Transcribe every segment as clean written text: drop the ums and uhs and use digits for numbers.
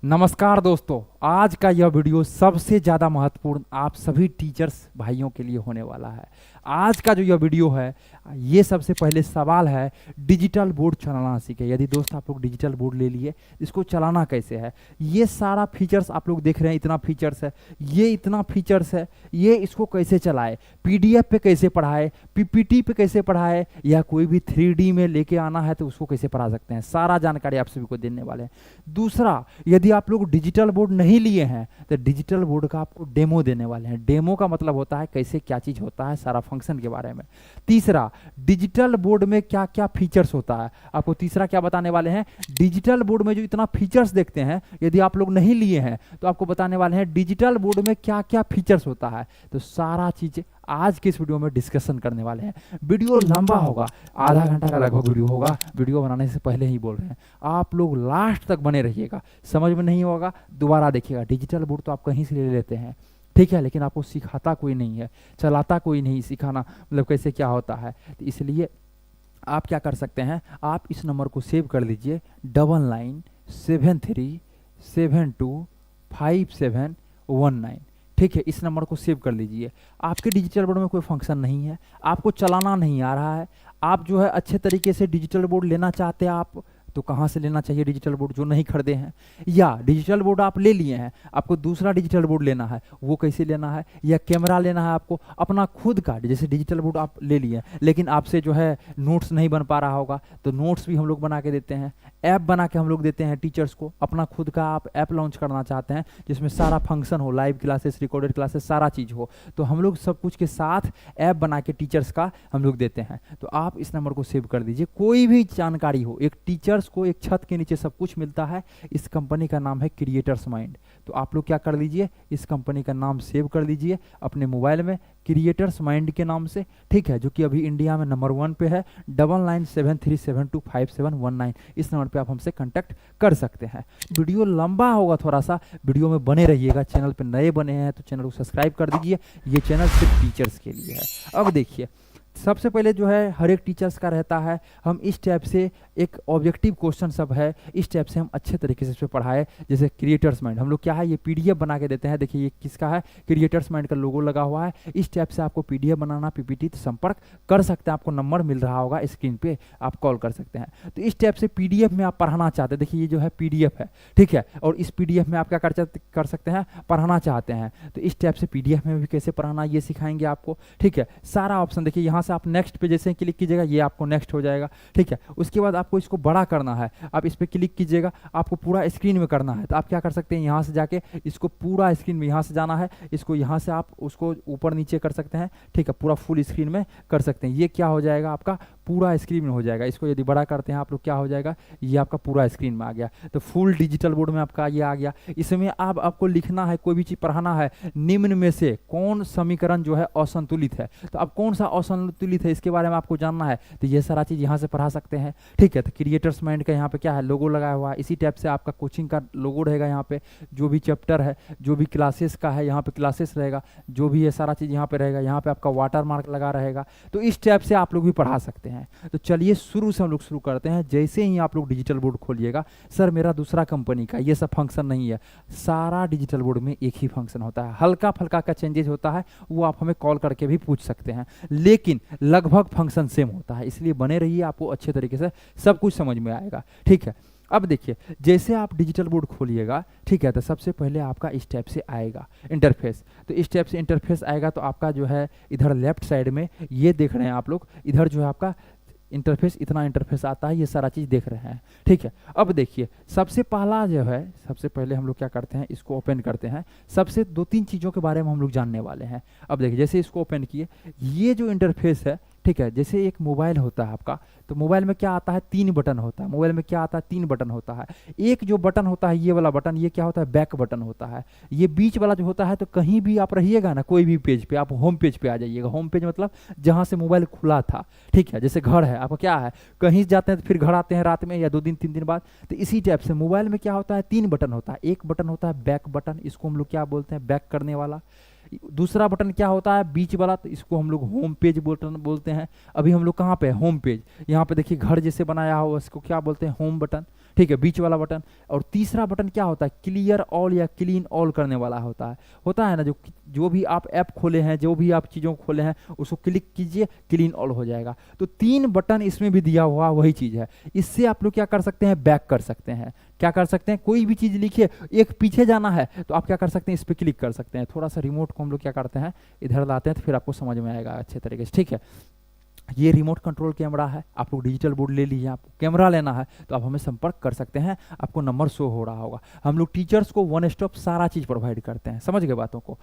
नमस्कार दोस्तों, आज का यह वीडियो सबसे ज़्यादा महत्वपूर्ण आप सभी टीचर्स भाइयों के लिए होने वाला है। आज का जो यह वीडियो है, ये सबसे पहले सवाल है डिजिटल बोर्ड चलाना सीखे। यदि दोस्त आप लोग डिजिटल बोर्ड ले लिए, इसको चलाना कैसे है। ये सारा फीचर्स आप लोग देख रहे हैं, इतना फीचर्स है, ये इतना फीचर्स है, ये इसको कैसे चलाए, पीडीएफ पे कैसे पढ़ाए, पीपीटी पे कैसे पढ़ाए, या कोई भी 3D में लेके आना है तो उसको कैसे पढ़ा सकते हैं, सारा जानकारी आप सभी को देने वाले हैं। दूसरा, यदि आप लोग डिजिटल बोर्ड नहीं लिए हैं तो डिजिटल बोर्ड का आपको डेमो देने वाले हैं। डेमो का मतलब होता है कैसे क्या चीज़ होता है, सारा फंक्शन के बारे में। तीसरा, डिजिटल बोर्ड में क्या क्या फीचर्स होता है, आपको तीसरा क्या बताने वाले हैं। डिजिटल बोर्ड में जो इतना फीचर्स देखते हैं, यदि आप लोग नहीं लिए हैं तो आपको बताने वाले हैं डिजिटल बोर्ड में क्या क्या फीचर्स होता है। तो सारा चीज़ आज के इस वीडियो में डिस्कशन करने वाले हैं। वीडियो लंबा होगा, आधा घंटा का लगभग वीडियो होगा। वीडियो बनाने से पहले ही बोल रहे हैं, आप लोग लास्ट तक बने रहिएगा। समझ में नहीं होगा दोबारा देखिएगा। डिजिटल बोर्ड तो आप कहीं से ले लेते हैं, ठीक है, लेकिन आपको सिखाता कोई नहीं है, चलाता कोई नहीं, सिखाना मतलब कैसे क्या होता है। तो इसलिए आप क्या कर सकते हैं, आप इस नंबर को सेव कर लीजिए 9973725719। ठीक है, इस नंबर को सेव कर लीजिए। आपके डिजिटल बोर्ड में कोई फंक्शन नहीं है, आपको चलाना नहीं आ रहा है, आप जो है अच्छे तरीके से डिजिटल बोर्ड लेना चाहते हैं, आप तो कहाँ से लेना चाहिए डिजिटल बोर्ड, जो नहीं खरीदे हैं। या डिजिटल बोर्ड आप ले लिए हैं, आपको दूसरा डिजिटल बोर्ड लेना है, वो कैसे लेना है। या कैमरा लेना है आपको अपना खुद का, जैसे डिजिटल बोर्ड आप ले लिए हैं लेकिन आपसे जो है नोट्स नहीं बन पा रहा होगा, तो नोट्स भी हम लोग बना के देते हैं। ऐप बना के हम लोग देते हैं टीचर्स को। अपना खुद का आप ऐप लॉन्च करना चाहते हैं जिसमें सारा फंक्शन हो, लाइव क्लासेस, रिकॉर्डेड क्लासेस, सारा चीज़ हो, तो हम लोग सब कुछ के साथ ऐप बना के टीचर्स का हम लोग देते हैं। तो आप इस नंबर को सेव कर दीजिए। कोई भी जानकारी हो, एक टीचर्स को एक छत के नीचे सब कुछ मिलता है। इस कंपनी का नाम है क्रिएटर्स माइंड। तो आप लोग क्या कर लीजिए, इस कंपनी का नाम सेव कर लीजिए अपने मोबाइल में, क्रिएटर्स माइंड के नाम से, ठीक है, जो कि अभी इंडिया में नंबर 1 पे है। 9973725719, इस नंबर पे आप हमसे कांटेक्ट कर सकते हैं। वीडियो लंबा होगा थोड़ा सा, वीडियो में बने रहिएगा। चैनल पे नए बने हैं तो चैनल को सब्सक्राइब कर दीजिए। ये चैनल सिर्फ टीचर्स के लिए है। अब देखिए, सबसे पहले जो है हर एक टीचर्स का रहता है, हम इस टाइप से एक ऑब्जेक्टिव क्वेश्चन सब है, इस टाइप से हम अच्छे तरीके से इस पर पढ़ाए। जैसे क्रिएटर्स माइंड हम लोग क्या है, ये पीडीएफ बना के देते हैं। देखिए ये किसका है, क्रिएटर्स माइंड का लोगो लगा हुआ है। इस टाइप से आपको पीडीएफ बनाना, पीपीटी, तो संपर्क कर सकते हैं। आपको नंबर मिल रहा होगा स्क्रीन पे, आप कॉल कर सकते हैं। तो इस टाइप से पीडीएफ में आप पढ़ाना चाहते हैं, देखिए ये जो है पीडीएफ है, ठीक है, और इस पीडीएफ में आप क्या कर सकते हैं, पढ़ाना चाहते हैं। तो इस टाइप से पीडीएफ में भी कैसे पढ़ाना ये सिखाएंगे आपको, ठीक है। सारा ऑप्शन देखिए, यहाँ से आप नेक्स्ट पे जैसे क्लिक कीजिएगा, ये आपको नेक्स्ट हो जाएगा, ठीक है। उसके बाद आपको इसको बड़ा करना है, आप इस पर क्लिक कीजिएगा, आपको पूरा स्क्रीन में करना है। तो आप क्या कर सकते हैं, यहाँ से जाके इसको पूरा स्क्रीन में, यहाँ से जाना है, इसको यहाँ से आप उसको ऊपर नीचे कर सकते हैं, ठीक है, पूरा फुल स्क्रीन में कर सकते हैं। ये क्या हो जाएगा, आपका पूरा स्क्रीन में हो जाएगा। इसको यदि बड़ा करते हैं आप लोग, क्या हो जाएगा, ये आपका पूरा स्क्रीन में आ गया। तो फुल डिजिटल बोर्ड में आपका ये आ गया। इसमें अब आपको लिखना है, कोई भी चीज़ पढ़ाना है, निम्न में से कौन समीकरण जो है असंतुलित है। तो अब कौन सा असंतुलित है इसके बारे में आपको जानना है, तो ये सारा चीज़ यहाँ से पढ़ा सकते हैं, ठीक है। तो क्रिएटर्स माइंड का यहाँ पे क्या है, लोगो लगाया हुआ है। इसी टाइप से आपका कोचिंग का लोगो रहेगा यहाँ पे, जो भी चैप्टर है, जो भी क्लासेस का है, यहाँ पे क्लासेस रहेगा, जो भी ये सारा चीज़ यहाँ पे रहेगा। यहाँ पे आपका वाटर मार्क लगा रहेगा। तो इस टाइप से आप लोग भी पढ़ा सकते हैं। तो चलिए शुरू से हम लोग शुरू करते हैं। जैसे ही आप लोग डिजिटल बोर्ड खोलिएगा, सर मेरा दूसरा कंपनी का ये सब फंक्शन नहीं है, सारा डिजिटल बोर्ड में एक ही फंक्शन होता है। हल्का फल्का का चेंजेस होता है, वो आप हमें कॉल करके भी पूछ सकते हैं, लेकिन लगभग फंक्शन सेम होता है। इसलिए बने रहिए, आपको अच्छे तरीके से सब कुछ समझ में आएगा, ठीक है। अब देखिए, जैसे आप डिजिटल बोर्ड खोलिएगा, ठीक है, तो सबसे पहले आपका इस टाइप से आएगा इंटरफेस। तो इस टाइप से इंटरफेस आएगा, तो आपका जो है इधर लेफ्ट साइड में ये देख रहे हैं आप लोग, इधर जो है आपका इंटरफेस, इतना इंटरफेस आता है, ये सारा चीज़ देख रहे हैं, ठीक है। अब देखिए, सबसे पहला जो है, सबसे पहले हम लोग क्या करते हैं, इसको ओपन करते हैं। सबसे 2-3 चीज़ों के बारे में हम लोग जानने वाले हैं। अब देखिए, जैसे इसको ओपन किए, ये जो इंटरफेस है, ठीक है, जैसे एक मोबाइल होता है आपका, तो मोबाइल में क्या आता है, 3 बटन होता है। मोबाइल में क्या आता है, 3 बटन होता है। एक जो बटन होता है, ये वाला बटन, ये क्या होता है, बैक बटन होता है। ये बीच वाला जो होता है, तो कहीं भी आप रहिएगा ना, कोई भी पेज पे, आप होम पेज पे आ जाइएगा। होम पेज मतलब जहाँ से मोबाइल खुला था, ठीक है। जैसे घर है आपका, क्या है, कहीं जाते हैं तो फिर घर आते हैं रात में या 2 दिन 3 दिन बाद। तो इसी टाइप से मोबाइल में क्या होता है, 3 बटन होता है। एक बटन होता है बैक बटन, इसको हम लोग क्या बोलते हैं, बैक करने वाला। दूसरा बटन क्या होता है, बीच वाला, तो इसको हम लोग होम पेज बटन बोलते हैं। अभी हम लोग कहाँ पे है, होम पेज। यहाँ पे देखिए घर जैसे बनाया हो, इसको क्या बोलते हैं, होम बटन, ठीक है, बीच वाला बटन। और तीसरा बटन क्या होता है, क्लियर ऑल या क्लीन ऑल करने वाला होता है ना, जो भी आप ऐप खोले हैं, जो भी आप चीज़ों को खोले हैं, उसको क्लिक कीजिए, क्लीन ऑल हो जाएगा। तो 3 बटन इसमें भी दिया हुआ वही चीज़ है। इससे आप लोग क्या कर सकते हैं, बैक कर सकते हैं। क्या कर सकते हैं, कोई भी चीज़ लिखिए, एक पीछे जाना है तो आप क्या कर सकते हैं, इस पर क्लिक कर सकते हैं। थोड़ा सा रिमोट को हम लोग क्या करते हैं, इधर लाते हैं, तो फिर आपको समझ में आएगा अच्छे तरीके से। ठीक है, ये रिमोट कंट्रोल कैमरा है। आप लोग डिजिटल बोर्ड ले लीजिए, आपको कैमरा लेना है तो आप हमें संपर्क कर सकते हैं, आपको नंबर शो हो रहा होगा। हम लोग टीचर्स को वन स्टॉप सारा चीज़ प्रोवाइड करते हैं, समझ गए बातों को।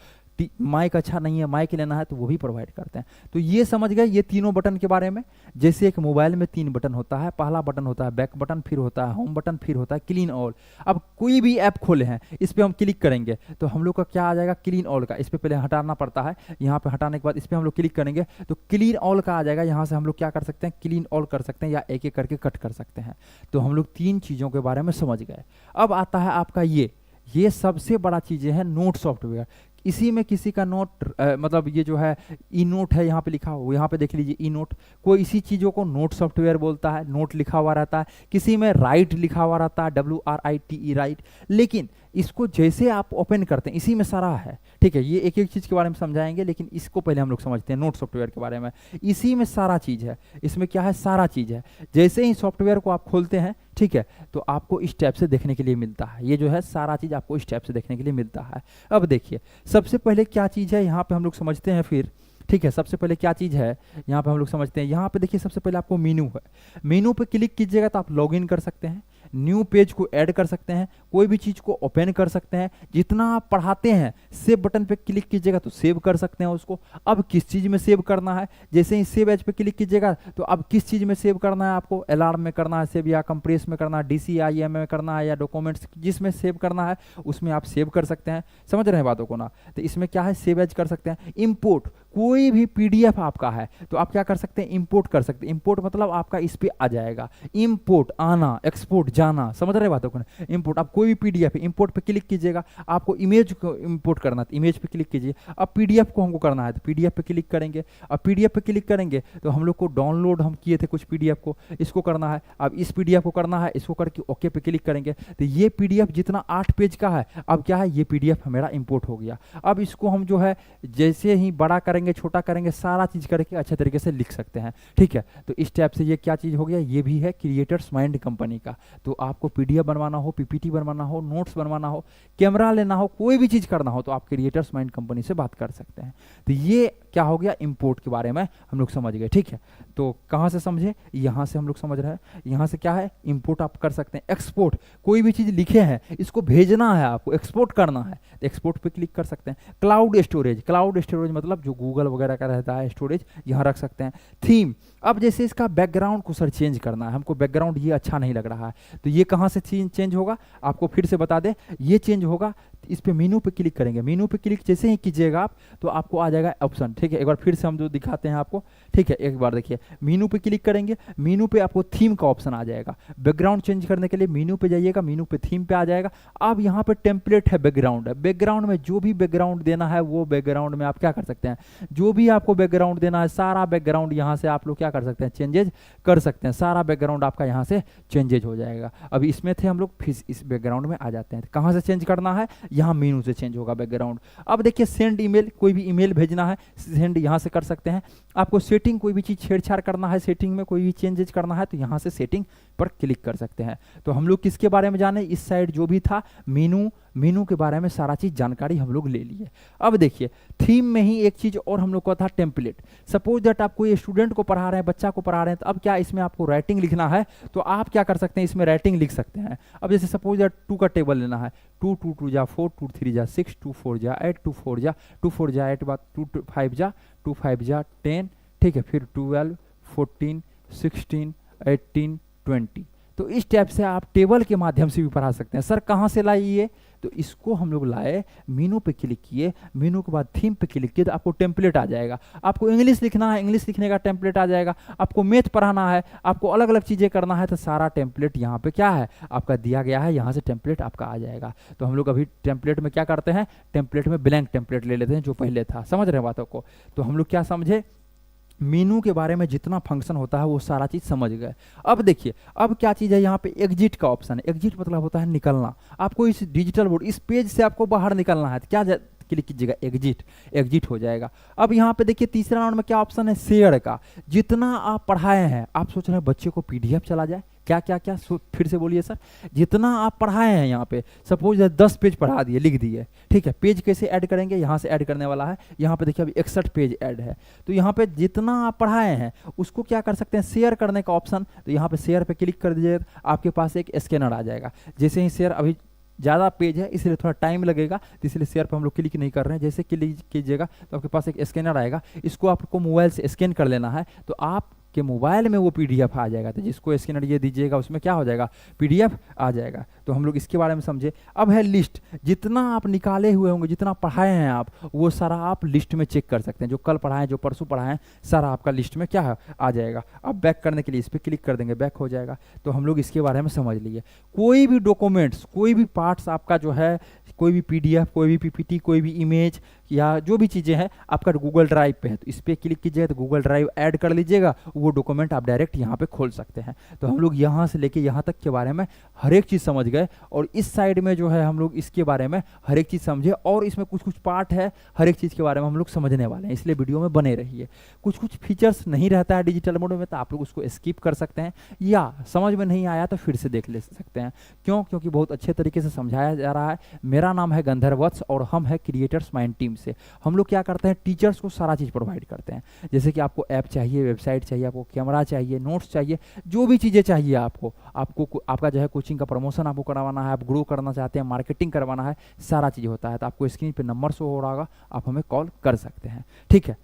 माइक अच्छा नहीं है, माइक लेना है तो वो भी प्रोवाइड करते हैं। तो ये समझ गए ये तीनों बटन के बारे में। जैसे एक मोबाइल में 3 बटन होता है, पहला बटन होता है बैक बटन, फिर होता है होम बटन, फिर होता है क्लीन ऑल। अब कोई भी ऐप खोले हैं, इस पर हम क्लिक करेंगे तो हम लोग का क्या आ जाएगा, क्लीन ऑल का। इस पर पहले हटाना पड़ता है, यहाँ पे हटाने के बाद इस पर हम लोग क्लिक करेंगे तो क्लीन ऑल का आ जाएगा। यहाँ से हम लोग क्या कर सकते हैं, क्लीन ऑल कर सकते हैं या एक एक करके कट कर सकते हैं। तो हम लोग 3 चीज़ों के बारे में समझ गए। अब आता है आपका ये सबसे बड़ा चीज़ें हैं नोट सॉफ्टवेयर। इसी में किसी का नोट मतलब ये जो है ई नोट है, यहाँ पे लिखा हुआ, यहाँ पे देख लीजिए ई नोट। कोई इसी चीज़ों को नोट सॉफ्टवेयर बोलता है, नोट लिखा हुआ रहता है। किसी में राइट लिखा हुआ रहता है, WRITE राइट। लेकिन इसको जैसे आप ओपन करते हैं, इसी में सारा है। ठीक है, ये एक एक चीज़ के बारे में समझाएंगे, लेकिन इसको पहले हम लोग समझते हैं नोट सॉफ्टवेयर के बारे में। इसी में सारा चीज़ है, इसमें क्या है, सारा चीज़ है। जैसे ही सॉफ्टवेयर को आप खोलते हैं, ठीक है, तो आपको इस टाइप से देखने के लिए मिलता है। ये जो है सारा चीज़ आपको इस टाइप से देखने के लिए मिलता है। अब देखिए सबसे पहले क्या चीज़ है, यहाँ पे हम लोग समझते हैं फिर। ठीक है, सबसे पहले क्या चीज़ है यहाँ पे हम लोग समझते हैं। यहाँ पे देखिए सबसे पहले आपको मेनू है, मेनू पे क्लिक कीजिएगा तो आप लॉगिन कर सकते हैं, न्यू पेज को ऐड कर सकते हैं, कोई भी चीज़ को ओपन कर सकते हैं। जितना आप पढ़ाते हैं, सेव बटन पे क्लिक कीजिएगा तो सेव कर सकते हैं उसको। अब किस चीज़ में सेव करना है, जैसे ही सेव एज पे क्लिक कीजिएगा तो अब किस चीज़ में सेव करना है, आपको अलार्म में करना है सेव, या कंप्रेस में करना है, DCIM में करना है, या डॉक्यूमेंट्स जिसमें सेव करना है उसमें आप सेव कर सकते हैं। समझ रहे हैं बातों को ना। तो इसमें क्या है, सेव एज कर सकते हैं। इम्पोर्ट, कोई भी PDF आपका है तो आप क्या कर सकते हैं, इंपोर्ट कर सकते हैं। इंपोर्ट मतलब आपका इस पे आ जाएगा, इंपोर्ट आना, एक्सपोर्ट जाना, समझ रहे बातों को। इंपोर्ट, आप कोई भी PDF है, इंपोर्ट पे क्लिक कीजिएगा। आपको इमेज को इंपोर्ट करना है, इमेज पे क्लिक कीजिए। अब PDF को हमको करना है तो PDF पे क्लिक करेंगे। अब PDF पे क्लिक करेंगे तो हम लोग को डाउनलोड हम किए थे कुछ PDF को, इसको करना है। अब इस PDF को करना है, इसको करके ओके पे क्लिक करेंगे तो ये PDF जितना 8 पेज का है, अब क्या है, ये PDF मेरा इंपोर्ट हो गया। अब इसको हम जो है जैसे ही बड़ा करेंगे, छोटा करेंगे, सारा चीज करके अच्छे तरीके से लिख सकते हैं। ठीक है, तो इस टाइप से ये क्या चीज हो गया, ये भी है क्रिएटर्स माइंड कंपनी का। तो आपको PDF बनवाना हो, PPT बनवाना हो, नोट्स बनवाना हो, कैमरा लेना हो, कोई भी चीज करना हो तो आप क्रिएटर्स माइंड कंपनी से बात कर सकते हैं। तो ये क्या हो गया, इंपोर्ट के बारे में हम लोग समझ गए। ठीक है, तो कहाँ से समझे, यहाँ से हम लोग समझ रहे हैं। यहाँ से क्या है, इंपोर्ट आप कर सकते हैं। एक्सपोर्ट, कोई भी चीज लिखे हैं इसको भेजना है, आपको एक्सपोर्ट करना है तो एक्सपोर्ट पे क्लिक कर सकते हैं। क्लाउड स्टोरेज, क्लाउड स्टोरेज मतलब जो गूगल वगैरह का रहता है स्टोरेज, यहाँ रख सकते हैं। थीम, अब जैसे इसका बैकग्राउंड को सर चेंज करना है, हमको बैकग्राउंड ये अच्छा नहीं लग रहा है तो ये कहाँ से चेंज होगा, आपको फिर से बता दें, ये चेंज होगा इस पे मेनू पे क्लिक करेंगे। मेनू पे क्लिक जैसे ही कीजिएगा आप तो आपको आ जाएगा ऑप्शन। ठीक है, एक बार फिर से हम जो दिखाते हैं आपको। ठीक है, एक बार देखिए, मेनू पे क्लिक करेंगे, मेनू पे आपको थीम का ऑप्शन आ जाएगा। बैकग्राउंड चेंज करने के लिए मेनू पे जाइएगा, मेनू पे थीम पे आ जाएगा। अब यहाँ पे टेम्पलेट है, बैकग्राउंड है। बैकग्राउंड में जो भी बैकग्राउंड देना है वो बैकग्राउंड में आप क्या कर सकते हैं, जो भी आपको बैकग्राउंड देना है सारा बैकग्राउंड यहाँ से आप लोग क्या कर सकते हैं, चेंजेज कर सकते हैं। सारा बैकग्राउंड आपका यहाँ से चेंजेज हो जाएगा। अभी इसमें थे हम लोग, फिर इस बैकग्राउंड में आ जाते हैं। कहाँ से चेंज करना है, यहाँ मेनू से चेंज होगा बैकग्राउंड। अब देखिए सेंड ईमेल, कोई भी ईमेल भेजना है सेंड यहाँ से कर सकते हैं। आपको सेटिंग, कोई भी चीज़ छेड़छाड़ करना है, सेटिंग में कोई भी चेंजेज करना है तो यहाँ से सेटिंग पर क्लिक कर सकते हैं। तो हम लोग किसके बारे में जाने, इस साइड जो भी था मेनू के बारे में सारा चीज़ जानकारी हम लोग ले लिए। अब देखिए थीम में ही एक चीज़ और हम लोग को था, टेम्पलेट। सपोज दैट आप कोई स्टूडेंट को पढ़ा रहे हैं, बच्चा को पढ़ा रहे हैं, तो अब क्या इसमें आपको राइटिंग लिखना है तो आप क्या कर सकते हैं, इसमें राइटिंग लिख सकते हैं। अब जैसे सपोज दैट 2 का टेबल लेना है, 2 2 2 जा 4, 2 3 जा 6, 2 4 जा 8, 2 4 जा 2 4 जा 8 बाद 2 5 जा 2 5 जा 10। ठीक है, फिर 12 14 16 18 20। तो इस टाइप से आप टेबल के माध्यम से भी पढ़ा सकते हैं। सर कहाँ से लाइए, तो इसको हम लोग लाए, मेनू पे क्लिक किए, मेनू के बाद थीम पे क्लिक किए तो आपको टेम्पलेट आ जाएगा। आपको इंग्लिश लिखना है, इंग्लिश लिखने का टेम्पलेट आ जाएगा। आपको मैथ पढ़ाना है, आपको अलग अलग चीज़ें करना है तो सारा टेम्पलेट यहाँ पे क्या है आपका दिया गया है, यहाँ से टेम्पलेट आपका आ जाएगा। तो हम लोग अभी टेम्पलेट में क्या करते हैं, टेम्पलेट में ब्लैंक टेम्पलेट ले लेते हैं जो पहले था। समझ रहे हैं बातों को। तो हम लोग क्या समझे, मेनू के बारे में जितना फंक्शन होता है वो सारा चीज़ समझ गए। अब देखिए, अब क्या चीज़ है, यहाँ पे एग्जिट का ऑप्शन है। एग्जिट मतलब होता है निकलना। आपको इस डिजिटल बोर्ड, इस पेज से आपको बाहर निकलना है तो क्या क्लिक कीजिएगा, एग्जिट, एग्जिट हो जाएगा। अब यहाँ पे देखिए तीसरा राउंड में क्या ऑप्शन है, शेयर का। जितना आप पढ़ाए हैं, आप सोच रहे हैं बच्चे को पीडीएफ चला जाए, क्या क्या क्या, फिर से बोलिए सर। जितना आप पढ़ाए हैं, यहाँ पे सपोज 10 पेज पढ़ा दिए, लिख दिए, ठीक है। पेज कैसे ऐड करेंगे, यहाँ से ऐड करने वाला है। यहाँ पे देखिए अभी 61 पेज ऐड है। तो यहाँ पे जितना आप पढ़ाए हैं उसको क्या कर सकते हैं, शेयर करने का ऑप्शन। तो यहाँ पे शेयर पे क्लिक कर दीजिए, आपके पास एक स्कैनर आ जाएगा। जैसे ही शेयर, अभी ज़्यादा पेज है इसलिए थोड़ा टाइम लगेगा, तो इसलिए शेयर पर हम लोग क्लिक नहीं कर रहे हैं। जैसे क्लिक कीजिएगा तो आपके पास एक स्कैनर आएगा, इसको आपको मोबाइल से स्कैन कर लेना है, तो आप के मोबाइल में वो पीडीएफ आ जाएगा। तो जिसको स्कैनर ये दीजिएगा उसमें क्या हो जाएगा, पीडीएफ आ जाएगा। तो हम लोग इसके बारे में समझे। अब है लिस्ट, जितना आप निकाले हुए होंगे, जितना पढ़ाए हैं आप, वो सारा आप लिस्ट में चेक कर सकते हैं। जो कल पढ़ाएं, जो परसों पढ़ाएं, सारा आपका लिस्ट में क्या है, आ जाएगा। अब बैक करने के लिए इस पर क्लिक कर देंगे, बैक हो जाएगा। तो हम लोग इसके बारे में समझ लिए। कोई भी डॉक्यूमेंट्स, कोई भी पार्ट्स आपका जो है, कोई भी पीडीएफ, कोई भी पीपीटी, कोई भी इमेज या जो भी चीज़ें हैं आपका गूगल ड्राइव पे है, तो इस पर क्लिक कीजिएगा तो गूगल ड्राइव ऐड कर लीजिएगा, वो डॉक्यूमेंट आप डायरेक्ट यहाँ पे खोल सकते हैं। तो हम लोग यहाँ से लेके यहाँ तक के बारे में हर एक चीज़ समझ गए। और इस साइड में जो है हम लोग इसके बारे में हर एक चीज़ समझे, और इसमें कुछ कुछ पार्ट है हर एक चीज़ के बारे में हम लोग समझने वाले हैं, इसलिए वीडियो में बने रहिए। कुछ कुछ फीचर्स नहीं रहता है डिजिटल मोड में, तो आप लोग उसको स्किप कर सकते हैं, या समझ में नहीं आया तो फिर से देख ले सकते हैं। क्यों? क्योंकि बहुत अच्छे तरीके से समझाया जा रहा है। मेरा नाम है गंधर्व वत्स और हम है क्रिएटर्स माइंड टीम से। हम लोग क्या करते हैं, टीचर्स को सारा चीज़ प्रोवाइड करते हैं। जैसे कि आपको ऐप चाहिए, वेबसाइट चाहिए, आपको कैमरा चाहिए, नोट्स चाहिए, जो भी चीज़ें चाहिए आपको आपका जो है कोचिंग का प्रमोशन आपको करवाना है, आप ग्रो करना चाहते हैं, मार्केटिंग करवाना है, सारा चीज़ होता है। तो आपको स्क्रीन पे नंबर शो हो रहा होगा, आप हमें कॉल कर सकते हैं, ठीक है।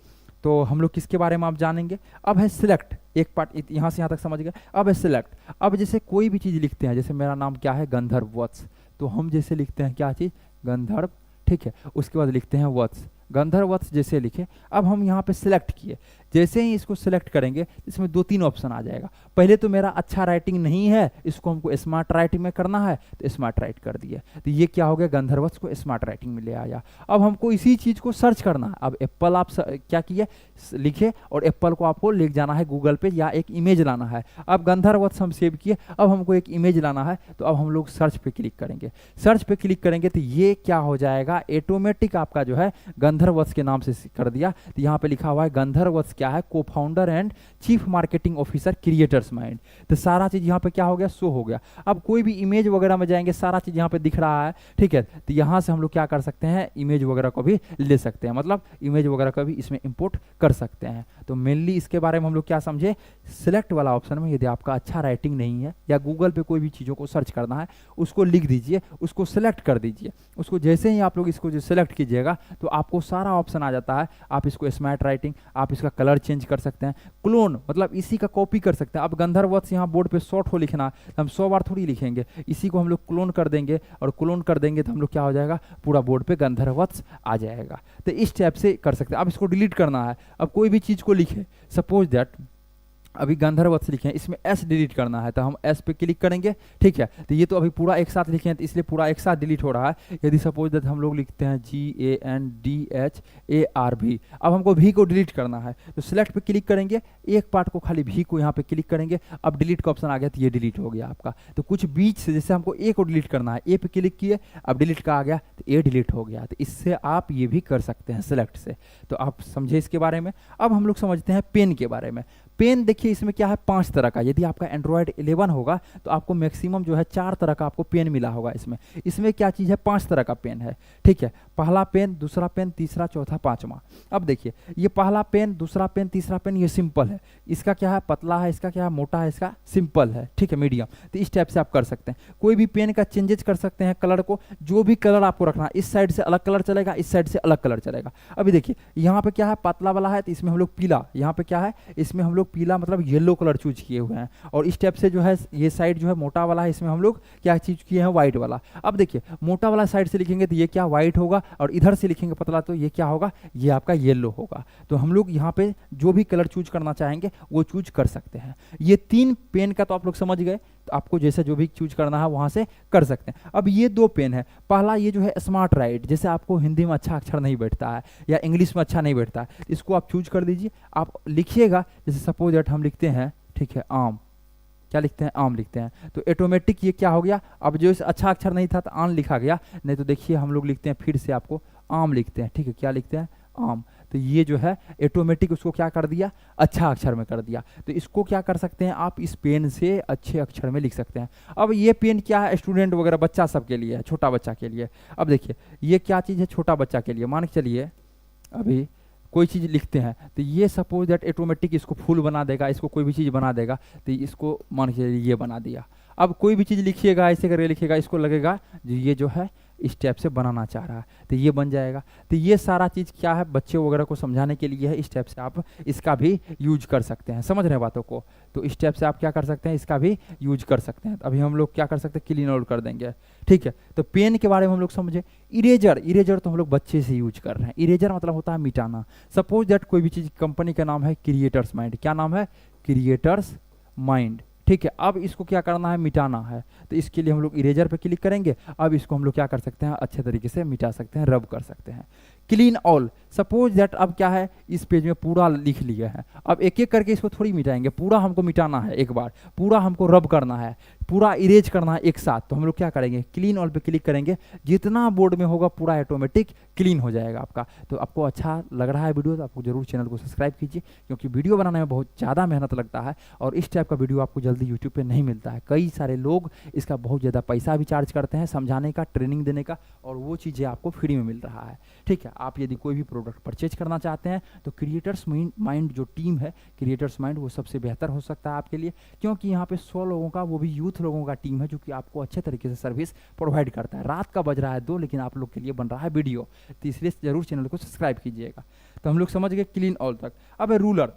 तो हम लोग किसके बारे में आप जानेंगे। अब है सिलेक्ट, एक पार्ट यहाँ से यहाँ तक समझ गए। अब है सिलेक्ट। अब जैसे कोई भी चीज़ लिखते हैं, जैसे मेरा नाम क्या है, गंधर्व वत्स, तो हम जैसे लिखते हैं क्या चीज़, गंधर्व, ठीक है। उसके बाद लिखते हैं वत्स, गंधर्व वत्स जैसे लिखे। अब हम यहाँ पे सिलेक्ट किए, जैसे ही इसको सिलेक्ट करेंगे इसमें 2-3 ऑप्शन आ जाएगा। पहले तो मेरा अच्छा राइटिंग नहीं है, इसको हमको स्मार्ट राइटिंग में करना है, तो स्मार्ट राइट कर दिया। तो ये क्या हो गया, गंधर्व वत्स को स्मार्ट राइटिंग में ले आया। अब हमको इसी चीज़ को सर्च करना है। अब एप्पल आप क्या किए, लिखे, और एप्पल को आपको ले जाना है गूगल पे, या एक इमेज लाना है। अब गंधर्व वत्स हम सेव किए, अब हमको एक इमेज लाना है, तो अब हम लोग सर्च पे क्लिक करेंगे। सर्च पे क्लिक करेंगे तो ये क्या हो जाएगा, ऑटोमेटिक आपका जो है गंधर्व वत्स के नाम से कर दिया। तो यहाँ पे लिखा हुआ है गंधर्व वत्स क्या है, को founder and chief marketing officer creators mind. तो सारा चीज यहाँ पे क्या हो गया, शो हो गया। अब कोई भी इमेज वगैरह में जाएंगे, सारा चीज यहाँ पे दिख रहा है, ठीक है। तो यहाँ से हम लोग क्या कर सकते हैं, इमेज वगैरह को भी ले सकते हैं, मतलब इमेज वगैरह को भी इसमें इंपोर्ट कर सकते हैं। तो मेनली इसके बारे में हम लोग क्या समझे, सिलेक्ट वाला ऑप्शन में यदि आपका अच्छा राइटिंग नहीं है, या गूगल पे कोई भी चीज़ों को सर्च करना है, उसको लिख दीजिए, उसको सिलेक्ट कर दीजिए। उसको जैसे ही आप लोग इसको जो सिलेक्ट कीजिएगा तो आपको सारा ऑप्शन आ जाता है। आप इसको स्मार्ट राइटिंग, आप इसका कलर चेंज कर सकते हैं, क्लोन मतलब इसी का कॉपी कर सकते हैं। अब गंधर्व वत्स यहाँ बोर्ड पे शॉर्ट हो लिखना, तो हम 100 बार थोड़ी लिखेंगे, इसी को हम लोग क्लोन कर देंगे, और क्लोन कर देंगे तो हम लोग क्या हो जाएगा, पूरा बोर्ड पे गंधर्व वत्स आ जाएगा। तो इस टाइप से कर सकते हैं। अब इसको डिलीट करना है, अब कोई भी चीज़ को लिखे, सपोज दैट अभी गंधर्व वत्स लिखे हैं, इसमें एस डिलीट करना है, तो हम एस पे क्लिक करेंगे, ठीक है। तो ये तो अभी पूरा एक साथ लिखे हैं, तो इसलिए पूरा एक साथ डिलीट हो रहा है। यदि सपोज दैट हम लोग लिखते हैं GANDHARV, अब हमको भी को डिलीट करना है, तो सिलेक्ट पे क्लिक करेंगे, एक पार्ट को खाली भी को यहाँ पे क्लिक करेंगे, अब डिलीट का ऑप्शन आ गया, तो ये डिलीट हो गया आपका। तो कुछ बीच से जैसे हमको ए को डिलीट करना है, ए पे क्लिक किए, अब डिलीट का आ गया, तो ए डिलीट हो गया। तो इससे आप ये भी कर सकते हैं सिलेक्ट से। तो आप समझे इसके बारे में। अब हम लोग समझते हैं पेन के बारे में। पेन देखिए इसमें क्या है, 5 तरह का। यदि आपका एंड्रॉयड 11 होगा तो आपको मैक्सिमम जो है 4 तरह का आपको पेन मिला होगा। इसमें क्या चीज़ है, 5 तरह का पेन है, ठीक है। पहला पेन, दूसरा पेन, तीसरा, चौथा, पांचवा। अब देखिए ये पहला पेन, दूसरा पेन, तीसरा पेन, ये सिंपल है। इसका क्या है, पतला है, इसका क्या है, मोटा है, इसका सिंपल है, ठीक है, मीडियम। तो इस टाइप से आप कर सकते हैं। कोई भी पेन का चेंजेस कर सकते हैं, कलर को, जो भी कलर आपको रखना, इस साइड से अलग कलर चलेगा, इस साइड से अलग कलर चलेगा। अभी देखिए यहाँ पे क्या है, पतला वाला है, तो इसमें हम लोग पीला, यहाँ पे क्या है, इसमें हम लोग पीला मतलब येलो कलर चूज किए हुए हैं। और इस टाइप से जो है ये साइड जो है मोटा वाला है, इसमें हम लोग क्या चीज किए हैं, व्हाइट वाला। अब देखिए मोटा वाला साइड से लिखेंगे तो ये क्या व्हाइट होगा, और इधर से लिखेंगे पतला तो ये क्या होगा, ये आपका येलो होगा। तो हम लोग यहाँ पे जो भी कलर चूज करना चाहेंगे वो चूज कर सकते हैं। ये 3 पेन का तो आप लोग समझ गए आपको जैसे जो भी चूज करना है वहाँ से कर सकते हैं। अब ये 2 पेन है, पहला ये जो है स्मार्ट राइट, जैसे आपको हिंदी में अच्छा अक्षर नहीं बैठता है या इंग्लिश में अच्छा नहीं बैठता है, इसको आप चूज कर दीजिए। आप लिखिएगा, जैसे सपोज दैट हम लिखते हैं, ठीक है, आम, क्या लिखते हैं, आम लिखते हैं, तो ऑटोमेटिक ये क्या हो गया, अब जो अच्छा अक्षर नहीं था तो आन लिखा गया, नहीं तो देखिए हम लोग लिखते हैं फिर से आपको आम लिखते हैं, ठीक है, क्या लिखते हैं, आम, तो ये जो है ऑटोमेटिक उसको क्या कर दिया, अच्छा अक्षर में कर दिया। तो इसको क्या कर सकते हैं आप, इस पेन से अच्छे अक्षर में लिख सकते हैं। अब ये पेन क्या है, स्टूडेंट वगैरह बच्चा सब के लिए है, छोटा बच्चा के लिए। अब देखिए ये क्या चीज़ है, छोटा बच्चा के लिए, मान के चलिए अभी कोई चीज़ लिखते हैं तो ये सपोज दैट ऑटोमेटिक इसको फुल बना देगा, इसको कोई भी चीज़ बना देगा, तो इसको मान के चलिए ये बना दिया। अब कोई भी चीज़ लिखिएगा, ऐसे करके लिखिएगा, इसको लगेगा जो ये जो है इस टाइप से बनाना चाह रहा है, तो ये बन जाएगा। तो ये सारा चीज़ क्या है, बच्चे वगैरह को समझाने के लिए है, इस टाइप से आप इसका भी यूज कर सकते हैं, समझ रहे हैं बातों को। तो इस टाइप से आप क्या कर सकते हैं, इसका भी यूज कर सकते हैं। अभी हम लोग क्या कर सकते हैं, क्लीन आउट कर देंगे, ठीक है। तो पेन के बारे में हम लोग समझे। इरेजर, इरेजर तो हम लोग बच्चे से यूज कर रहे हैं। इरेजर मतलब होता है मिटाना। सपोज दैट कोई भी चीज़, कंपनी का नाम है क्रिएटर्स माइंड, क्या नाम है, क्रिएटर्स माइंड, ठीक है। अब इसको क्या करना है, मिटाना है, तो इसके लिए हम लोग इरेजर पे क्लिक करेंगे। अब इसको हम लोग क्या कर सकते हैं, अच्छे तरीके से मिटा सकते हैं, रब कर सकते हैं। क्लीन ऑल, सपोज दैट अब क्या है, इस पेज में पूरा लिख लिया है, अब एक एक करके इसको थोड़ी मिटाएंगे, पूरा हमको मिटाना है एक बार, पूरा हमको रब करना है, पूरा इरेज करना है एक साथ। तो हम लोग क्या करेंगे, क्लीन ऑल पे क्लिक करेंगे, जितना बोर्ड में होगा पूरा ऑटोमेटिक क्लीन हो जाएगा आपका। तो आपको अच्छा लग रहा है वीडियो, तो आपको जरूर चैनल को सब्सक्राइब कीजिए, क्योंकि वीडियो बनाने में बहुत ज़्यादा मेहनत लगता है और इस टाइप का वीडियो आपको जल्दी यूट्यूब पे नहीं मिलता है। कई सारे लोग इसका बहुत ज़्यादा पैसा भी चार्ज करते हैं समझाने का, ट्रेनिंग देने का, और वो चीज़ें आपको फ्री में मिल रहा है, ठीक है। आप यदि कोई भी प्रोडक्ट परचेज करना चाहते हैं तो क्रिएटर्स माइंड जो टीम है, क्रिएटर्स माइंड, वो सबसे बेहतर हो सकता है आपके लिए, क्योंकि यहाँ पे 100 लोगों का, वो भी यूथ लोगों का टीम है, जो कि आपको अच्छे तरीके से सर्विस प्रोवाइड करता है। रात का बज रहा है 2, लेकिन आप लोग के लिए बन रहा है वीडियो, तो इसलिए जरूर चैनल को सब्सक्राइब कीजिएगा। तो हम लोग समझ गए क्लीन ऑल तक। अब रूलर,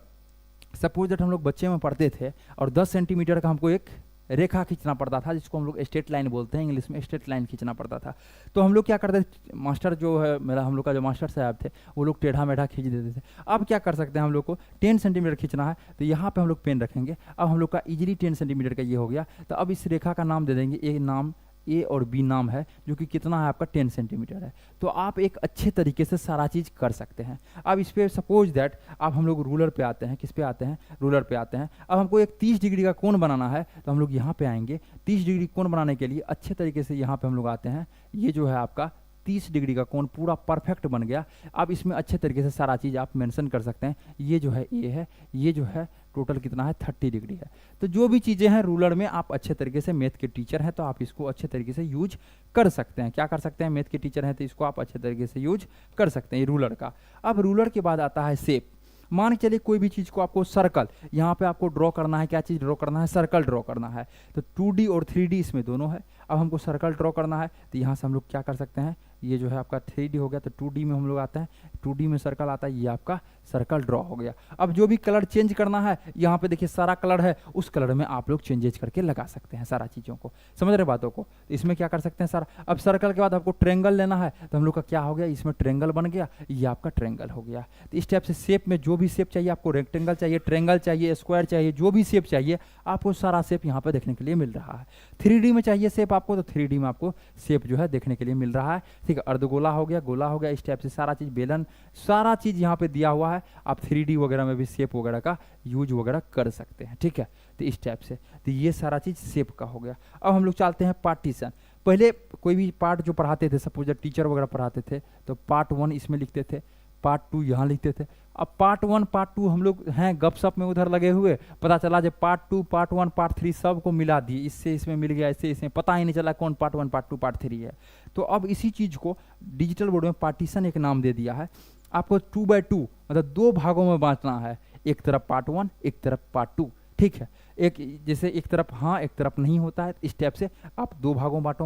सपोज दैट हम लोग बच्चे में पढ़ते थे और 10 सेंटीमीटर का हमको एक रेखा खींचना पड़ता था, जिसको हम लोग स्ट्रेट लाइन बोलते हैं, इंग्लिश में स्ट्रेट लाइन खींचना पड़ता था। तो हम लोग क्या करते थे, मास्टर जो है मेरा, हम लोग का जो मास्टर साहब थे, वो लोग टेढ़ा मेढ़ा खींच देते थे। अब क्या कर सकते हैं, हम लोग को 10 सेंटीमीटर खींचना है, तो यहाँ पे हम लोग पेन रखेंगे। अब हम लोग का इजीली 10 सेंटीमीटर का ये हो गया। तो अब इस रेखा का नाम दे देंगे, एक नाम ए और बी नाम है, जो कि कितना है आपका 10 सेंटीमीटर है। तो आप एक अच्छे तरीके से सारा चीज़ कर सकते हैं। अब इस पर सपोज दैट अब हम लोग रूलर पे आते हैं, किस पे आते हैं, रूलर पे आते हैं। अब हमको एक 30 डिग्री का कोण बनाना है, तो हम लोग यहाँ पे आएंगे। 30 डिग्री कोण बनाने के लिए अच्छे तरीके से यहाँ पे हम लोग आते हैं। ये जो है आपका 30 डिग्री का कोण पूरा परफेक्ट बन गया। अब इसमें अच्छे तरीके से सारा चीज़ आप मेंशन कर सकते हैं। ये जो है ए है, ये जो है टोटल कितना है, 30 डिग्री है। तो जो भी चीज़ें हैं रूलर में, आप अच्छे तरीके से, मैथ के टीचर हैं तो आप इसको अच्छे तरीके से यूज कर सकते हैं। क्या कर सकते हैं, मैथ के टीचर हैं तो इसको आप अच्छे तरीके से यूज कर सकते हैं, ये रूलर का। अब रूलर के बाद आता है शेप। मान के चलिए कोई भी चीज़ को आपको सर्कल, यहाँ पे आपको ड्रॉ करना है, क्या चीज़ ड्रॉ करना है, सर्कल ड्रॉ करना है। तो 2D और 3D इसमें दोनों है। अब हमको सर्कल ड्रॉ करना है, तो यहाँ से हम लोग क्या कर सकते हैं, ये जो है आपका 3D हो गया, तो 2D में हम लोग आते हैं, 2D में सर्कल आता है, ये आपका सर्कल ड्रॉ हो गया। अब जो भी कलर चेंज करना है, यहाँ पे देखिए सारा कलर है, उस कलर में आप लोग चेंजेज करके लगा सकते हैं सारा चीज़ों को, समझ रहे बातों को। इसमें क्या कर सकते हैं सारा। अब सर्कल के बाद आपको ट्रेंगल लेना है, तो हम लोग का क्या हो गया, इसमें ट्रेंगल बन गया, ये आपका ट्रेंगल हो गया। तो इस टाइप से शेप में जो भी शेप चाहिए आपको, रेक्टेंगल चाहिए, ट्रेंगल चाहिए, स्क्वायर चाहिए, जो भी शेप चाहिए आपको, सारा शेप यहाँ पे देखने के लिए मिल रहा है। 3D में चाहिए शेप आपको, तो 3D में आपको शेप जो है देखने के लिए मिल रहा है, ठीक है। अर्धगोला हो गया, गोला हो गया, इस टाइप से सारा चीज़, बेलन, सारा चीज़ यहाँ पे दिया हुआ है। आप 3D वगैरह में भी शेप वगैरह का यूज वगैरह कर सकते हैं, ठीक है। तो इस टाइप से, तो ये सारा चीज़ शेप का हो गया। अब हम लोग चलते हैं पार्टीशन। पहले कोई भी पार्ट जो पढ़ाते थे, सपोज टीचर वगैरह पढ़ाते थे, तो पार्ट 1 इसमें लिखते थे, पार्ट 2 यहाँ लिखते थे। अब पार्ट 1 पार्ट 2 हम लोग हैं गपशप में उधर लगे हुए, पता चला जब पार्ट 2 पार्ट 1 पार्ट 3 सब को मिला दिए, इससे इसमें मिल गया, इससे इसमें, पता ही नहीं चला कौन पार्ट 1 पार्ट 2 पार्ट 3 है। तो अब इसी चीज़ को डिजिटल बोर्ड में पार्टीशन एक नाम दे दिया है। आपको 2x2 मतलब 2 भागों में बांटना है, एक तरफ पार्ट 1 एक तरफ पार्ट 2, ठीक है। एक जैसे एक तरफ हाँ एक तरफ नहीं होता है, इस टाइप से आप 2 भागों बांटो,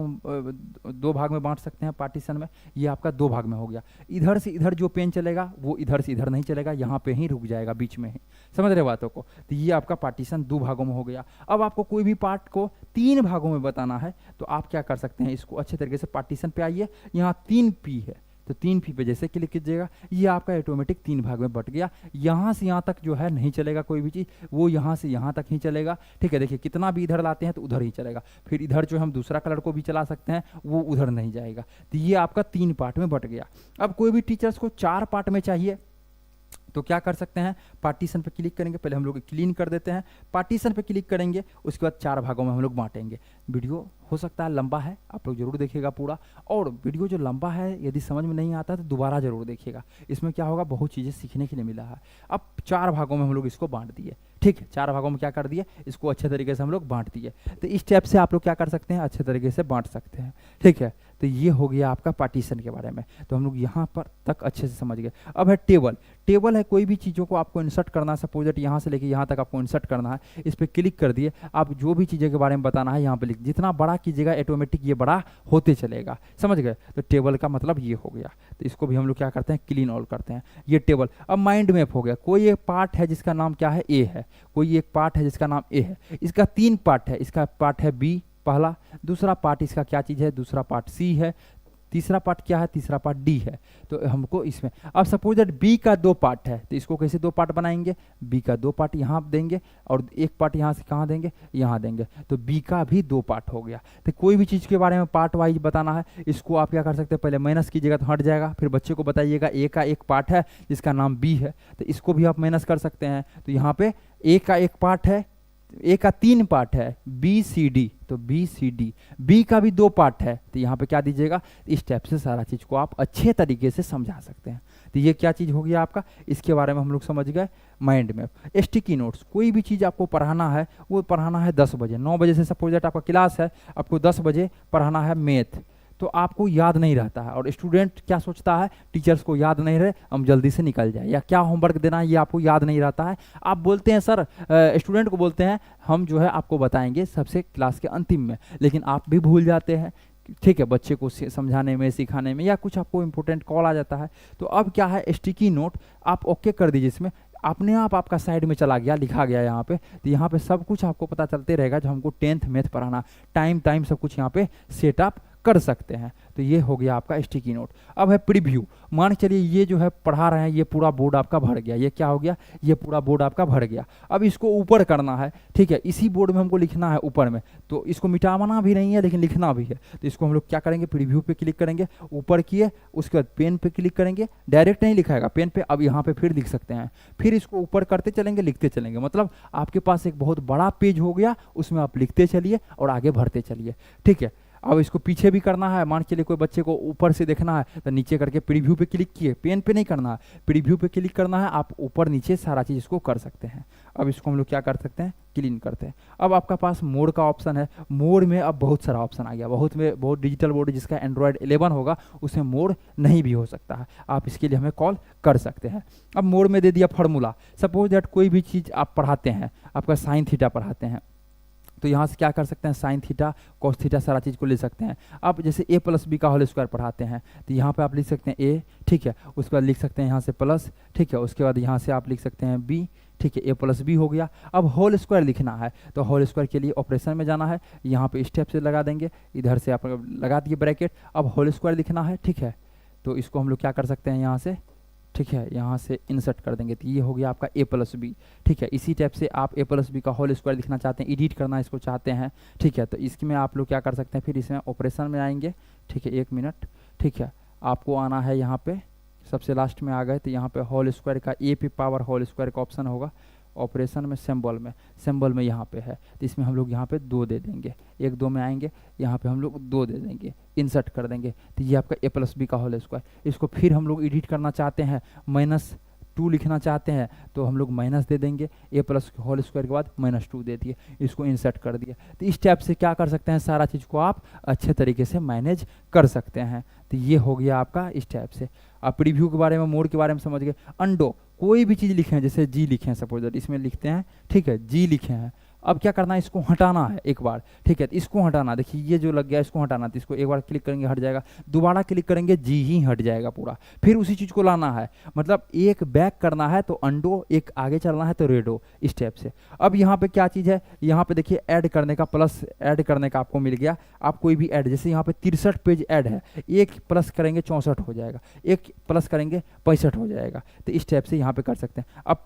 2 भाग में बांट सकते हैं पार्टीशन में। ये आपका 2 भाग में हो गया। इधर से इधर जो पेन चलेगा वो इधर से इधर नहीं चलेगा, यहाँ पे ही रुक जाएगा, बीच में ही, समझ रहे बातों को। तो ये आपका पार्टीशन 2 भागों में हो गया। अब आपको कोई भी पार्ट को 3 भागों में बताना है, तो आप क्या कर सकते हैं, इसको अच्छे तरीके से पार्टीशन पे आइए, यहाँ 3 P है, तो तो 3 फी पे जैसे क्लिक कीजिएगा, ये आपका ऑटोमेटिक 3 भाग में बट गया। यहाँ से यहाँ तक जो है नहीं चलेगा कोई भी चीज़, वो यहाँ से यहाँ तक ही चलेगा, ठीक है। देखिए कितना भी इधर लाते हैं तो उधर ही चलेगा, फिर इधर जो हम दूसरा कलर को भी चला सकते हैं वो उधर नहीं जाएगा। तो ये आपका 3 पार्ट में बट गया। अब कोई भी टीचर्स को 4 पार्ट में चाहिए तो क्या कर सकते हैं, पार्टीशन पे क्लिक करेंगे, पहले हम लोग क्लीन कर देते हैं, पार्टीशन पे क्लिक करेंगे, उसके बाद 4 भागों में हम लोग बांटेंगे। वीडियो हो सकता है लंबा है, आप लोग जरूर देखिएगा पूरा, और वीडियो जो लंबा है यदि समझ में नहीं आता तो दोबारा जरूर देखिएगा, इसमें क्या होगा बहुत चीज़ें सीखने के लिए मिला है। अब 4 भागों में हम लोग इसको बांट दिए, ठीक है, 4 भागों में क्या कर दिए, इसको अच्छे तरीके से हम लोग बांट दिए। तो इस टाइप से आप लोग क्या कर सकते हैं, अच्छे तरीके से बांट सकते हैं, ठीक है। तो ये हो गया आपका पार्टीशन के बारे में, तो हम लोग यहाँ पर तक अच्छे से समझ गए। अब है टेबल। टेबल है कोई भी चीज़ों को आपको इंसर्ट करना है, सपोज दैट यहाँ से लेके यहाँ तक आपको इंसर्ट करना है, इस पर क्लिक कर दिए, आप जो भी चीज़ों के बारे में बताना है यहाँ पे लिख, जितना बड़ा कीजिएगा ऑटोमेटिक ये बड़ा होते चलेगा, समझ गए। तो टेबल का मतलब ये हो गया। तो इसको भी हम लोग क्या करते हैं, क्लीन ऑल करते हैं, ये टेबल। अब माइंड मैप हो गया, कोई एक पार्ट है जिसका नाम क्या है, ए है, कोई एक पार्ट है जिसका नाम ए है, इसका 3 पार्ट है, इसका पार्ट है बी पहला, दूसरा पार्ट इसका क्या चीज़ है, दूसरा पार्ट सी है, तीसरा पार्ट क्या है, तीसरा पार्ट डी है। तो हमको इसमें अब सपोज दैट बी का 2 पार्ट है, तो इसको कैसे 2 पार्ट बनाएंगे, बी का 2 पार्ट यहाँ देंगे और एक पार्ट यहाँ से कहाँ देंगे, यहाँ देंगे, तो बी का भी 2 पार्ट हो गया। तो कोई भी चीज़ के बारे में पार्ट वाइज बताना है, इसको आप क्या कर सकते हैं, पहले माइनस कीजिएगा तो हट जाएगा, फिर बच्चे को बताइएगा ए का एक पार्ट है जिसका नाम बी है, तो इसको भी आप माइनस कर सकते हैं। तो यहाँ पे ए का एक पार्ट है, ए का 3 पार्ट है, बी सी डी, तो बी सी डी, बी का भी 2 पार्ट है, तो यहाँ पे क्या दीजिएगा। इस टाइप से सारा चीज़ को आप अच्छे तरीके से समझा सकते हैं। तो ये क्या चीज़ हो गया आपका, इसके बारे में हम लोग समझ गए। Mind map. स्टिकी नोट्स, कोई भी चीज़ आपको पढ़ाना है वो पढ़ाना है 10 बजे, 9 बजे से सपोज दैट आपका क्लास है, आपको 10 बजे पढ़ाना है मैथ, तो आपको याद नहीं रहता है, और स्टूडेंट क्या सोचता है, टीचर्स को याद नहीं रहे हम जल्दी से निकल जाए, या क्या होमवर्क देना है ये आपको याद नहीं रहता है। आप बोलते हैं सर, स्टूडेंट को बोलते हैं हम जो है आपको बताएंगे सबसे क्लास के अंतिम में, लेकिन आप भी भूल जाते हैं, ठीक है, बच्चे को समझाने में, सिखाने में, या कुछ आपको इंपॉर्टेंट कॉल आ जाता है। तो अब क्या है, स्टिकी नोट आप ओके कर दीजिए, इसमें अपने आप आपका साइड में चला गया, लिखा गया यहाँ पे, तो यहाँ पे सब कुछ आपको पता चलते रहेगा, जो हमको 10th मैथ पढ़ाना, टाइम सब कुछ यहाँ पे सेटअप कर सकते हैं। तो ये हो गया आपका स्टिकी नोट। अब है प्रीव्यू। मान चलिए ये जो है पढ़ा रहे हैं, ये पूरा बोर्ड आपका भर गया, ये क्या हो गया, ये पूरा बोर्ड आपका भर गया। अब इसको ऊपर करना है, ठीक है, इसी बोर्ड में हमको लिखना है ऊपर में, तो इसको मिटाना भी नहीं है लेकिन लिखना भी है। तो इसको हम लोग क्या करेंगे, प्रीव्यू पे क्लिक करेंगे, ऊपर किए, उसके बाद पेन पे क्लिक करेंगे, डायरेक्ट नहीं लिखाएगा पेन पे, अब यहाँ पे फिर लिख सकते हैं, फिर इसको ऊपर करते चलेंगे, लिखते चलेंगे, मतलब आपके पास एक बहुत बड़ा पेज हो गया, उसमें आप लिखते चलिए और आगे बढ़ते चलिए, ठीक है। अब इसको पीछे भी करना है, मान चलिए कोई बच्चे को ऊपर से देखना है तो नीचे करके प्रीव्यू पे क्लिक किए, पेन पे नहीं करना है, प्रीव्यू पे क्लिक करना है, आप ऊपर नीचे सारा चीज़ इसको कर सकते हैं। अब इसको हम लोग क्या कर सकते हैं, क्लीन करते हैं। अब आपका पास मोड का ऑप्शन है, मोड में अब बहुत सारा ऑप्शन आ गया, बहुत डिजिटल बोर्ड जिसका एंड्रॉयड 11 होगा उसमें मोड नहीं भी हो सकता है, आप इसके लिए हमें कॉल कर सकते हैं। अब मोड में दे दिया फार्मूला, सपोज दैट कोई भी चीज़ आप पढ़ाते हैं, आपका साइन थीटा पढ़ाते हैं, तो यहाँ से क्या कर सकते हैं, साइन थीटा कॉस थीटा सारा चीज़ को ले सकते हैं। अब जैसे a प्लस बी का होल स्क्वायर पढ़ाते हैं, तो यहाँ पे आप लिख सकते हैं a, ठीक है, उसके बाद लिख सकते हैं यहाँ से प्लस, ठीक है, उसके बाद यहाँ से आप लिख सकते हैं b, ठीक है, a प्लस बी हो गया। अब होल स्क्वायर लिखना है, तो होल स्क्वायर के लिए ऑपरेशन में जाना है, यहाँ पे स्टेप से लगा देंगे, इधर से आप लगा दिए ब्रैकेट। अब होल स्क्वायर लिखना है, ठीक है, तो इसको हम लोग क्या कर सकते हैं यहाँ से, ठीक है, यहाँ से इंसर्ट कर देंगे, तो ये हो गया आपका a प्लस बी, ठीक है। इसी टाइप से आप a प्लस बी का होल स्क्वायर लिखना चाहते हैं, एडिट करना इसको चाहते हैं, ठीक है, तो इसमें आप लोग क्या कर सकते हैं, फिर इसमें ऑपरेशन में आएंगे, ठीक है, 1 मिनट, ठीक है, आपको आना है यहाँ पे, सबसे लास्ट में आ गए, तो यहाँ पे होल स्क्वायर का a पे पावर होल स्क्वायर का ऑप्शन होगा, ऑपरेशन में सिंबल में यहाँ पे है, तो इसमें हम लोग यहाँ पे 2 दे देंगे, 1 2 में आएंगे, यहाँ पे हम लोग 2 दे देंगे, इंसर्ट कर देंगे, तो ये आपका a प्लस बी का होल स्क्वायर। इसको फिर हम लोग एडिट करना चाहते हैं, -2 लिखना चाहते हैं, तो हम लोग माइनस दे देंगे, a प्लस होल स्क्वायर के बाद -2 दे दिए, इसको इंसर्ट कर दिया। तो इस टाइप से क्या कर सकते हैं, सारा चीज़ को आप अच्छे तरीके से मैनेज कर सकते हैं। तो ये हो गया आपका इस टाइप से। आप प्रीव्यू के बारे में, मोड के बारे में समझ गए। अंडो, कोई भी चीज़ लिखे हैं, जैसे जी लिखे हैं, सपोज दैट इसमें लिखते हैं, ठीक है, जी लिखे हैं, अब क्या करना है, इसको हटाना है एक बार, ठीक है। तो इसको हटाना, देखिए ये जो लग गया इसको हटाना, तो इसको एक बार क्लिक करेंगे हट जाएगा, दोबारा क्लिक करेंगे जी ही हट जाएगा पूरा। फिर उसी चीज़ को लाना है, मतलब एक बैक करना है तो अंडो, एक आगे चलना है तो रेडो, इस टाइप से। अब यहाँ पे क्या चीज़ है, यहाँ पे देखिए ऐड करने का, प्लस ऐड करने का आपको मिल गया। आप कोई भी ऐड, जैसे यहाँ पे 63 पेज ऐड है, एक प्लस करेंगे 64 हो जाएगा, एक प्लस करेंगे 65 हो जाएगा। तो इस टाइप से यहाँ पे कर सकते हैं। अब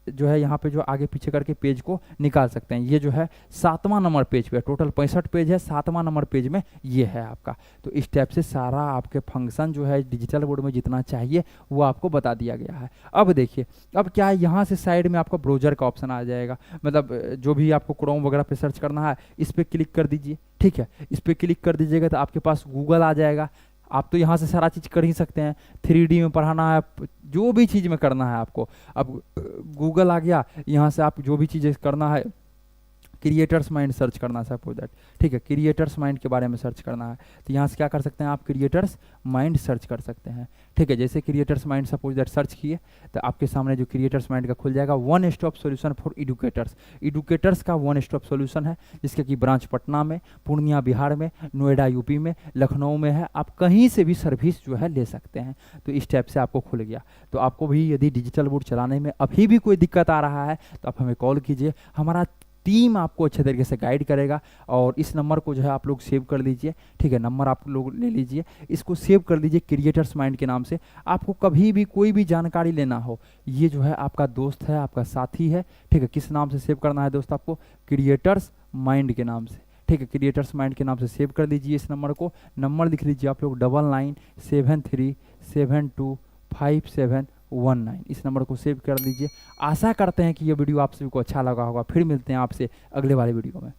जो है यहाँ पे जो आगे पीछे करके पेज को निकाल सकते हैं। ये जो है 7वां नंबर पेज पे, टोटल 65 पेज है, 7वां नंबर पेज में ये है आपका। तो इस टाइप से सारा आपके फंक्शन जो है डिजिटल बोर्ड में जितना चाहिए वो आपको बता दिया गया है। अब देखिए, अब क्या है, यहाँ से साइड में आपका ब्राउज़र का ऑप्शन आ जाएगा, मतलब जो भी आपको क्रोम वगैरह पे सर्च करना है इस पर क्लिक कर दीजिए, ठीक है। इस पर क्लिक कर दीजिएगा तो आपके पास गूगल आ जाएगा। आप तो यहाँ से सारा चीज़ कर ही सकते हैं, 3D में पढ़ाना है, जो भी चीज़ में करना है आपको। अब गूगल आ गया, यहाँ से आप जो भी चीज़ें करना है, क्रिएटर्स माइंड सर्च करना है सपोज दैट, ठीक है, क्रिएटर्स माइंड के बारे में सर्च करना है, तो यहाँ से क्या कर सकते हैं आप, क्रिएटर्स माइंड सर्च कर सकते हैं, ठीक है। जैसे creators mind suppose that search किए तो आपके सामने जो क्रिएटर्स माइंड का खुल जाएगा, one stop solution for educators. Educators का वन स्टॉप सॉल्यूशन है, जिसके कि ब्रांच पटना में, पूर्णिया बिहार में, नोएडा यूपी में, लखनऊ में है। आप कहीं से भी सर्विस जो है ले सकते हैं। तो इस टाइप से आपको खुल गया। तो आपको भी यदि डिजिटल बोर्ड चलाने में अभी भी कोई दिक्कत आ रहा है तो आप हमें कॉल कीजिए, हमारा टीम आपको अच्छे तरीके से गाइड करेगा। और इस नंबर को जो है आप लोग सेव कर लीजिए, ठीक है, नंबर आप लोग ले लीजिए, इसको सेव कर लीजिए क्रिएटर्स माइंड के नाम से। आपको कभी भी कोई भी जानकारी लेना हो, ये जो है आपका दोस्त है, आपका साथी है, ठीक है। किस नाम से सेव करना है दोस्त आपको, क्रिएटर्स माइंड के नाम से, ठीक है, क्रिएटर्स माइंड के नाम से सेव कर लीजिए इस नंबर को। नंबर लिख लीजिए आप लोग 9973725719, इस नंबर को सेव कर लीजिए। आशा करते हैं कि ये वीडियो आप सभी को अच्छा लगा होगा। फिर मिलते हैं आपसे अगले वाले वीडियो में।